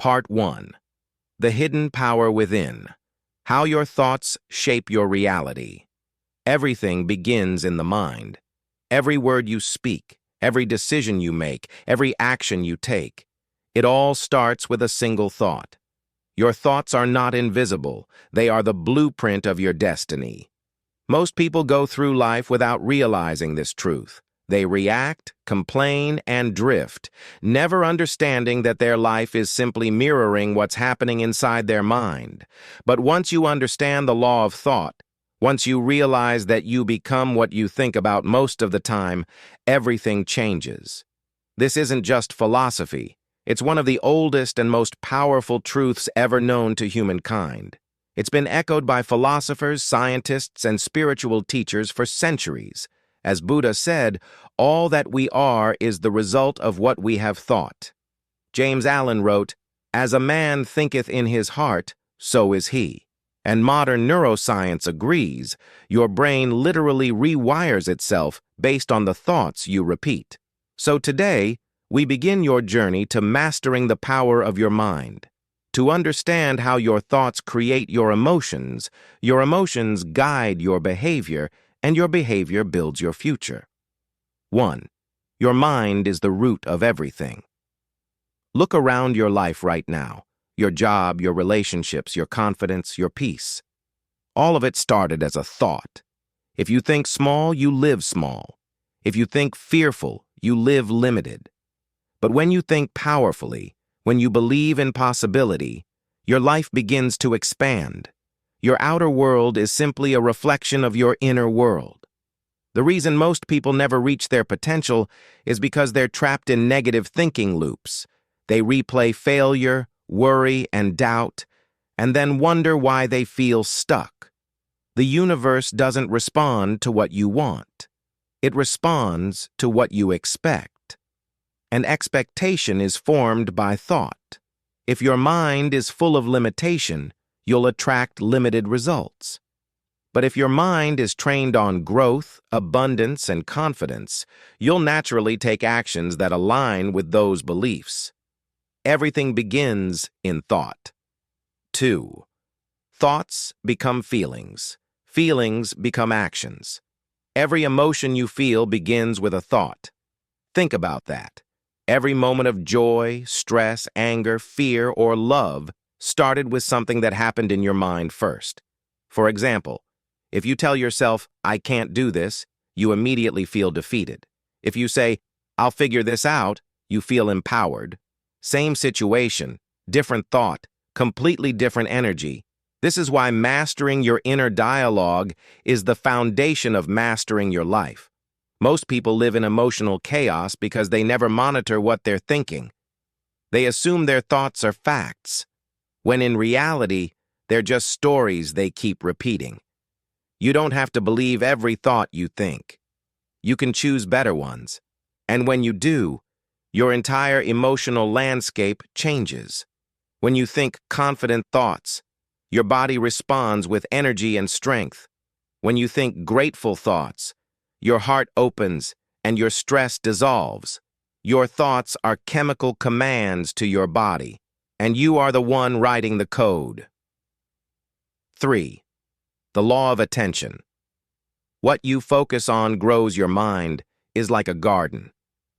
Part 1. The Hidden Power Within. How Your Thoughts Shape Your Reality. Everything begins in the mind. Every word you speak, every decision you make, every action you take, it all starts with a single thought. Your thoughts are not invisible. They are the blueprint of your destiny. Most people go through life without realizing this truth. They react, complain, and drift, never understanding that their life is simply mirroring what's happening inside their mind. But once you understand the law of thought, once you realize that you become what you think about most of the time, everything changes. This isn't just philosophy. It's one of the oldest and most powerful truths ever known to humankind. It's been echoed by philosophers, scientists, and spiritual teachers for centuries. As Buddha said, all that we are is the result of what we have thought. James Allen wrote, "As a man thinketh in his heart, so is he." And modern neuroscience agrees, your brain literally rewires itself based on the thoughts you repeat. So today, we begin your journey to mastering the power of your mind. To understand how your thoughts create your emotions guide your behavior, and your behavior builds your future. 1. Your mind is the root of everything. Look around your life right now. Your job, your relationships, your confidence, your peace. All of it started as a thought. If you think small, you live small. If you think fearful, you live limited. But when you think powerfully, when you believe in possibility, your life begins to expand. Your outer world is simply a reflection of your inner world. The reason most people never reach their potential is because they're trapped in negative thinking loops. They replay failure, worry, and doubt, and then wonder why they feel stuck. The universe doesn't respond to what you want. It responds to what you expect. An expectation is formed by thought. If your mind is full of limitation, you'll attract limited results. But if your mind is trained on growth, abundance, and confidence, you'll naturally take actions that align with those beliefs. Everything begins in thought. 2. Thoughts become feelings. Feelings become actions. Every emotion you feel begins with a thought. Think about that. Every moment of joy, stress, anger, fear, or love started with something that happened in your mind first. For example, if you tell yourself, "I can't do this," you immediately feel defeated. If you say, "I'll figure this out," you feel empowered. Same situation, different thought, completely different energy. This is why mastering your inner dialogue is the foundation of mastering your life. Most people live in emotional chaos because they never monitor what they're thinking. They assume their thoughts are facts, when in reality, they're just stories they keep repeating. You don't have to believe every thought you think. You can choose better ones. And when you do, your entire emotional landscape changes. When you think confident thoughts, your body responds with energy and strength. When you think grateful thoughts, your heart opens and your stress dissolves. Your thoughts are chemical commands to your body, and you are the one writing the code. 3. The law of attention. What you focus on grows your mind is like a garden.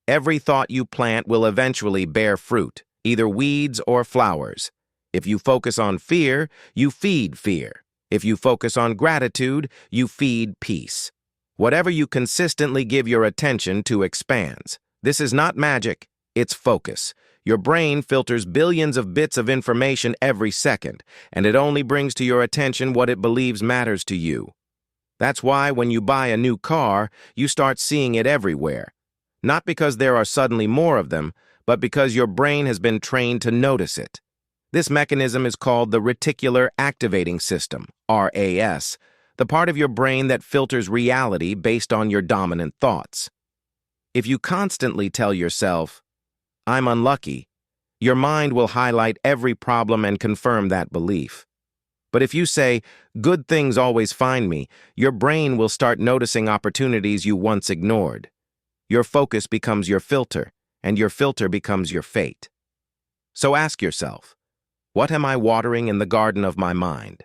Every thought you plant will eventually bear fruit, either weeds or flowers. If you focus on fear, you feed fear. If you focus on gratitude, you feed peace. Whatever you consistently give your attention to expands. This is not magic, it's focus. Your brain filters billions of bits of information every second, and it only brings to your attention what it believes matters to you. That's why when you buy a new car, you start seeing it everywhere. Not because there are suddenly more of them, but because your brain has been trained to notice it. This mechanism is called the reticular activating system, RAS, the part of your brain that filters reality based on your dominant thoughts. If you constantly tell yourself, "I'm unlucky," your mind will highlight every problem and confirm that belief. But if you say, "Good things always find me," your brain will start noticing opportunities you once ignored. Your focus becomes your filter, and your filter becomes your fate. So ask yourself, what am I watering in the garden of my mind?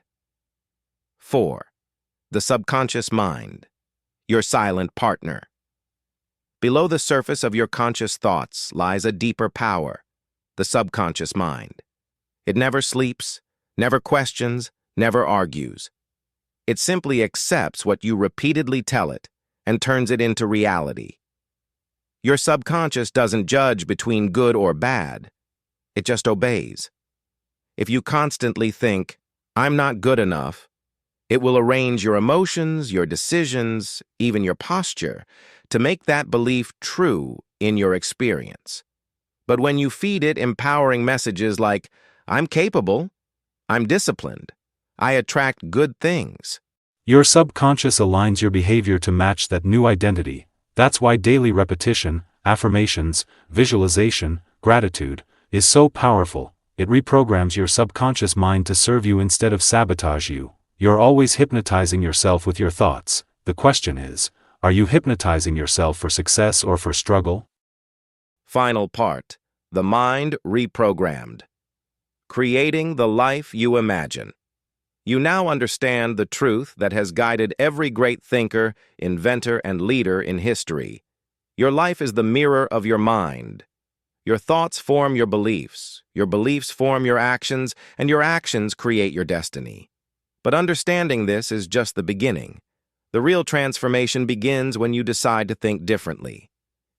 4. The subconscious mind, your silent partner. Below the surface of your conscious thoughts lies a deeper power, the subconscious mind. It never sleeps, never questions, never argues. It simply accepts what you repeatedly tell it and turns it into reality. Your subconscious doesn't judge between good or bad. It just obeys. If you constantly think, "I'm not good enough," it will arrange your emotions, your decisions, even your posture, to make that belief true in your experience. But when you feed it empowering messages like, "I'm capable," "I'm disciplined," "I attract good things," your subconscious aligns your behavior to match that new identity. That's why daily repetition, affirmations, visualization, gratitude, is so powerful. It reprograms your subconscious mind to serve you instead of sabotage you. You're always hypnotizing yourself with your thoughts. The question is, are you hypnotizing yourself for success or for struggle? Final part, the mind reprogrammed. Creating the life you imagine. You now understand the truth that has guided every great thinker, inventor, and leader in history. Your life is the mirror of your mind. Your thoughts form your beliefs form your actions, and your actions create your destiny. But understanding this is just the beginning. The real transformation begins when you decide to think differently,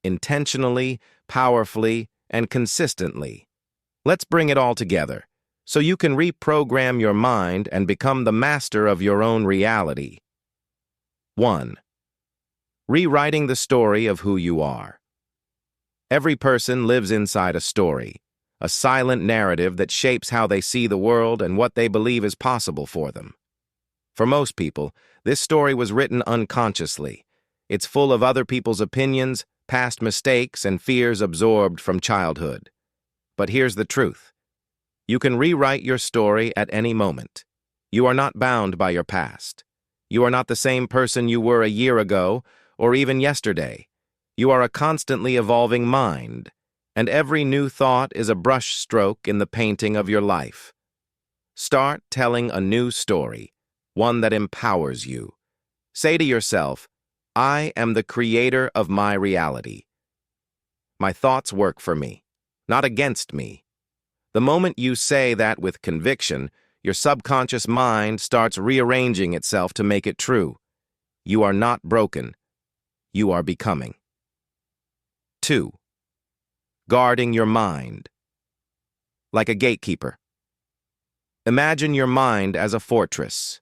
intentionally, powerfully, and consistently. Let's bring it all together, so you can reprogram your mind and become the master of your own reality. 1. Rewriting the story of who you are. Every person lives inside a story, a silent narrative that shapes how they see the world and what they believe is possible for them. For most people, this story was written unconsciously. It's full of other people's opinions, past mistakes, and fears absorbed from childhood. But here's the truth. You can rewrite your story at any moment. You are not bound by your past. You are not the same person you were a year ago or even yesterday. You are a constantly evolving mind, and every new thought is a brush stroke in the painting of your life. Start telling a new story, one that empowers you. Say to yourself, "I am the creator of my reality. My thoughts work for me, not against me." The moment you say that with conviction, your subconscious mind starts rearranging itself to make it true. You are not broken. You are becoming. 2. Guarding your mind. Like a gatekeeper. Imagine your mind as a fortress.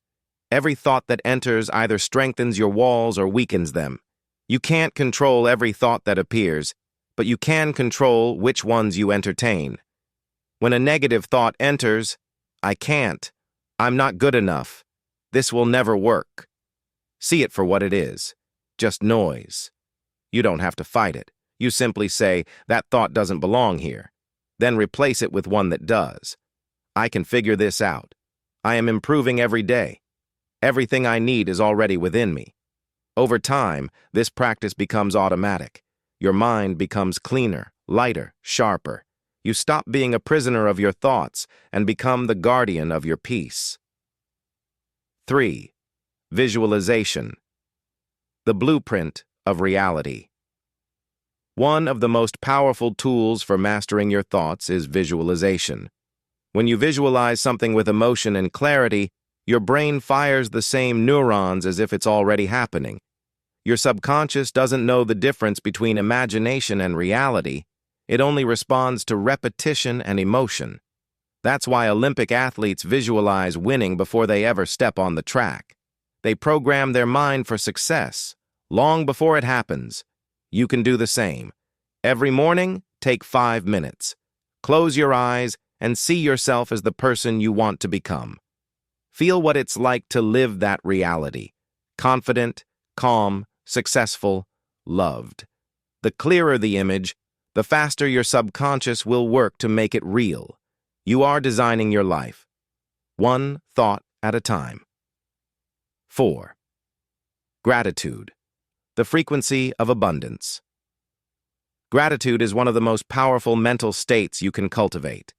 Every thought that enters either strengthens your walls or weakens them. You can't control every thought that appears, but you can control which ones you entertain. When a negative thought enters, "I can't," "I'm not good enough," "this will never work," see it for what it is, just noise. You don't have to fight it. You simply say, "That thought doesn't belong here." Then replace it with one that does. "I can figure this out. I am improving every day. Everything I need is already within me." Over time, this practice becomes automatic. Your mind becomes cleaner, lighter, sharper. You stop being a prisoner of your thoughts and become the guardian of your peace. 3. Visualization. The blueprint of reality. One of the most powerful tools for mastering your thoughts is visualization. When you visualize something with emotion and clarity, your brain fires the same neurons as if it's already happening. Your subconscious doesn't know the difference between imagination and reality. It only responds to repetition and emotion. That's why Olympic athletes visualize winning before they ever step on the track. They program their mind for success, long before it happens. You can do the same. Every morning, take 5 minutes. Close your eyes and see yourself as the person you want to become. Feel what it's like to live that reality. Confident, calm, successful, loved. The clearer the image, the faster your subconscious will work to make it real. You are designing your life, one thought at a time. 4. Gratitude, the frequency of abundance. Gratitude is one of the most powerful mental states you can cultivate.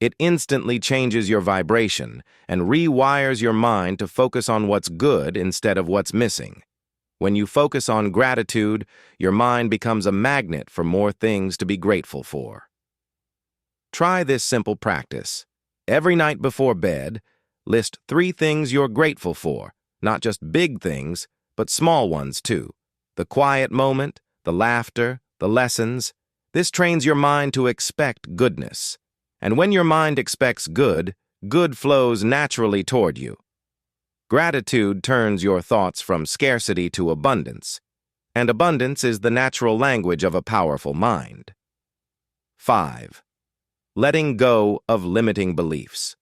It instantly changes your vibration and rewires your mind to focus on what's good instead of what's missing. When you focus on gratitude, your mind becomes a magnet for more things to be grateful for. Try this simple practice. Every night before bed, list 3 things you're grateful for, not just big things, but small ones too. The quiet moment, the laughter, the lessons. This trains your mind to expect goodness. And when your mind expects good, good flows naturally toward you. Gratitude turns your thoughts from scarcity to abundance, and abundance is the natural language of a powerful mind. 5. Letting go of limiting beliefs.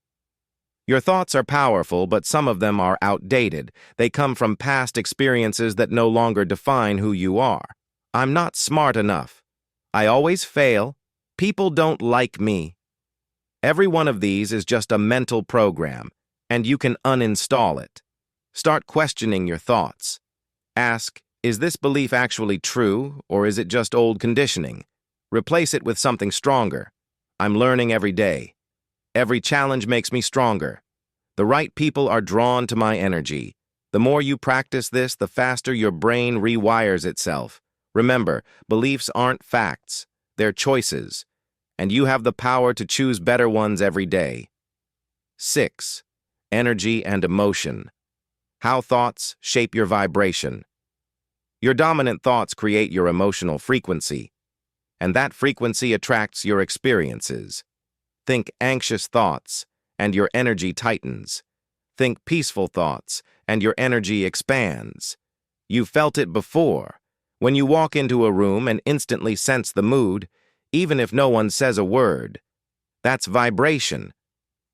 Your thoughts are powerful, but some of them are outdated. They come from past experiences that no longer define who you are. I'm not smart enough. I always fail. People don't like me. Every one of these is just a mental program, and you can uninstall it. Start questioning your thoughts. Ask, is this belief actually true, or is it just old conditioning? Replace it with something stronger. I'm learning every day. Every challenge makes me stronger. The right people are drawn to my energy. The more you practice this, the faster your brain rewires itself. Remember, beliefs aren't facts, they're choices, and you have the power to choose better ones every day. 6. Energy and emotion. How thoughts shape your vibration. Your dominant thoughts create your emotional frequency, and that frequency attracts your experiences. Think anxious thoughts, and your energy tightens. Think peaceful thoughts, and your energy expands. You've felt it before. When you walk into a room and instantly sense the mood, even if no one says a word. That's vibration,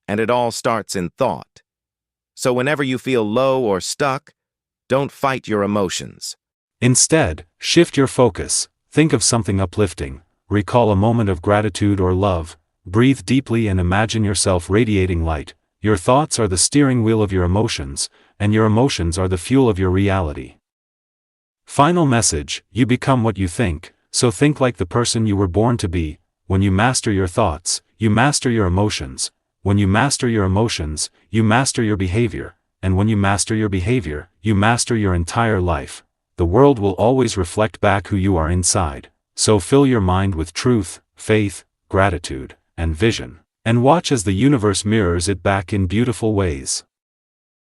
and it all starts in thought. So whenever you feel low or stuck, don't fight your emotions. Instead, shift your focus, think of something uplifting, recall a moment of gratitude or love, breathe deeply and imagine yourself radiating light. Your thoughts are the steering wheel of your emotions, and your emotions are the fuel of your reality. Final message: you become what you think, so think like the person you were born to be. When you master your thoughts, you master your emotions. When you master your emotions, you master your behavior. And when you master your behavior, you master your entire life. The world will always reflect back who you are inside. So fill your mind with truth, faith, gratitude, and vision, and watch as the universe mirrors it back in beautiful ways.